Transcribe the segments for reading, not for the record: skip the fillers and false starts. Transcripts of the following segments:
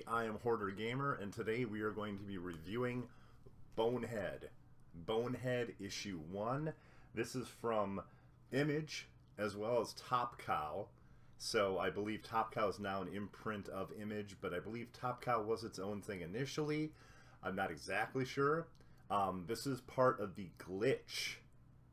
everybody, I am Hoarder Gamer, and today we are going to be reviewing Bonehead. Bonehead issue 1. This is from Image as well as Top Cow. So I believe Top Cow is now an imprint of Image, but I believe Top Cow was its own thing initially. I'm not exactly sure. This is part of the Glitch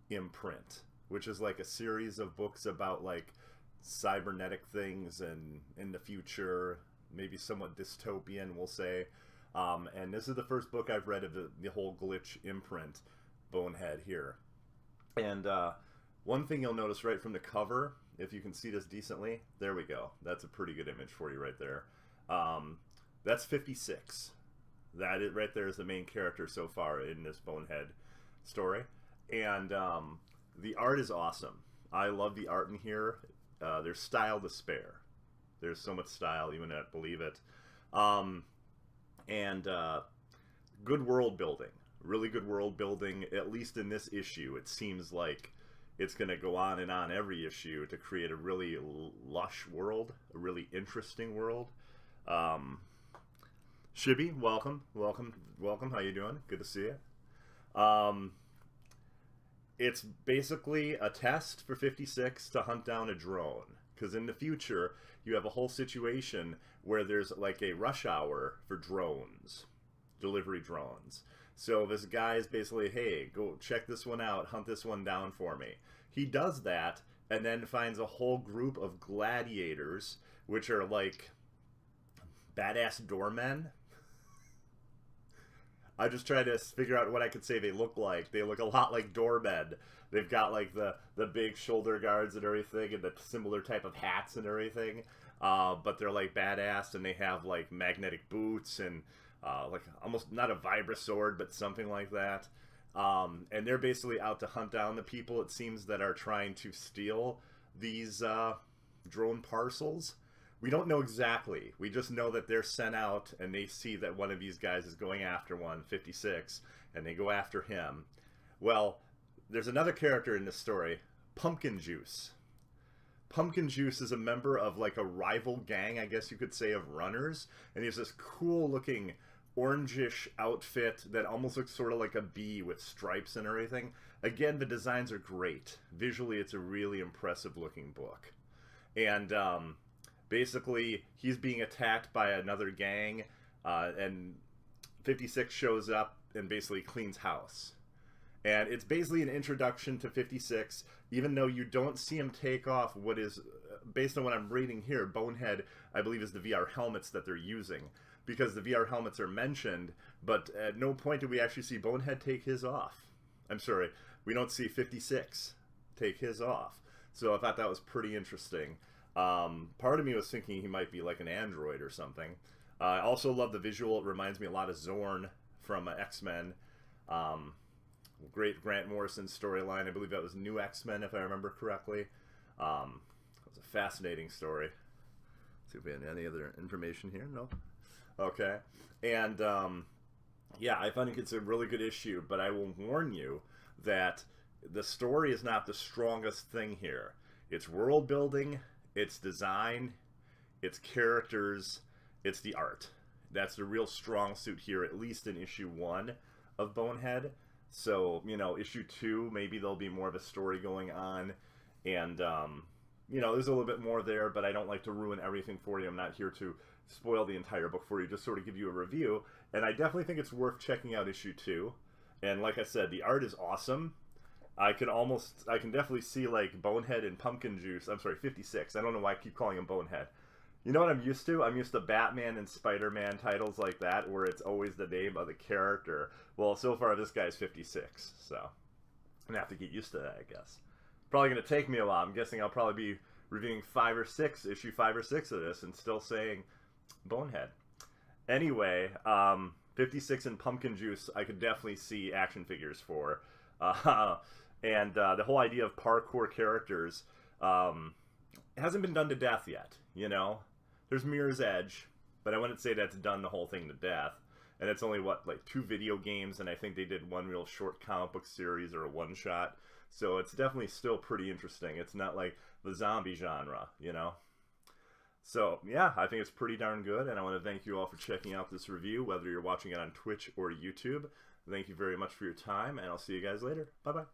imprint, which is like a series of books about like cybernetic things and in the future, maybe somewhat dystopian, we'll say. And this is the first book I've read of the whole Glitch imprint, Bonehead here. And one thing you'll notice right from the cover, if you can see this decently, there we go. That's a pretty good image for you right there. That's 56. That right there is the main character so far in this Bonehead story. And the art is awesome. I love the art in here. There's style to spare. There's so much style, you would not believe it. Good world building. Really good world building, at least in this issue. It seems like it's going to go on and on every issue to create a really lush world, a really interesting world. Shibby, welcome. How you doing? Good to see you. It's basically a test for 56 to hunt down a drone. Because in the future, you have a whole situation where there's like a rush hour for drones, delivery drones. So this guy is basically, hey, go check this one out, hunt this one down for me. He does that and then finds a whole group of gladiators, which are like badass doormen. I just tried to figure out what I could say they look like. They look a lot like doormen. They've got like the big shoulder guards and everything, and the similar type of hats and everything. But they're like badass, and they have like magnetic boots and like almost not a vibra sword, but something like that. And they're basically out to hunt down the people, it seems, that are trying to steal these drone parcels. We don't know exactly. We just know that they're sent out and they see that one of these guys is going after 56, and they go after him. Well, there's another character in this story, Pumpkin Juice. Pumpkin Juice is a member of like a rival gang, I guess you could say, of runners, and he has this cool looking orangish outfit that almost looks sort of like a bee with stripes and everything. Again, the designs are great. Visually, it's a really impressive looking book. And basically, he's being attacked by another gang, and 56 shows up and basically cleans house. And it's basically an introduction to 56, even though you don't see him take off what is, based on what I'm reading here, Bonehead, I believe, is the VR helmets that they're using. Because the VR helmets are mentioned, but at no point do we actually see Bonehead take his off. I'm sorry, we don't see 56 take his off. So I thought that was pretty interesting. Part of me was thinking he might be like an android or something. I also love the visual. It reminds me a lot of Zorn from X-Men. Great Grant Morrison storyline. I believe that was New X-Men, if I remember correctly. It was a fascinating story. Let's see if we have any other information here. No? Okay. And, yeah, I think it's a really good issue, but I will warn you that the story is not the strongest thing here. It's world building, it's design, it's characters, it's the art. That's the real strong suit here, at least in issue 1 of Bonehead. So, you know, issue 2, maybe there'll be more of a story going on. And, you know, there's a little bit more there, but I don't like to ruin everything for you. I'm not here to spoil the entire book for you, just sort of give you a review. And I definitely think it's worth checking out issue 2. And like I said, the art is awesome. I can definitely see like Bonehead and Pumpkin Juice. I'm sorry, 56. I don't know why I keep calling him Bonehead. You know what I'm used to? I'm used to Batman and Spider-Man titles like that, where it's always the name of the character. Well, so far this guy's 56, so I'm gonna have to get used to that, I guess. Probably gonna take me a while. I'm guessing I'll probably be reviewing issue 5 or 6 of this, and still saying Bonehead. Anyway, 56 and Pumpkin Juice, I could definitely see action figures for. And the whole idea of parkour characters hasn't been done to death yet, you know? There's Mirror's Edge, but I wouldn't say that's done the whole thing to death. And it's only, what, like 2 video games, and I think they did one real short comic book series or a one-shot. So it's definitely still pretty interesting. It's not like the zombie genre, you know? So, yeah, I think it's pretty darn good, and I want to thank you all for checking out this review, whether you're watching it on Twitch or YouTube. Thank you very much for your time, and I'll see you guys later. Bye-bye.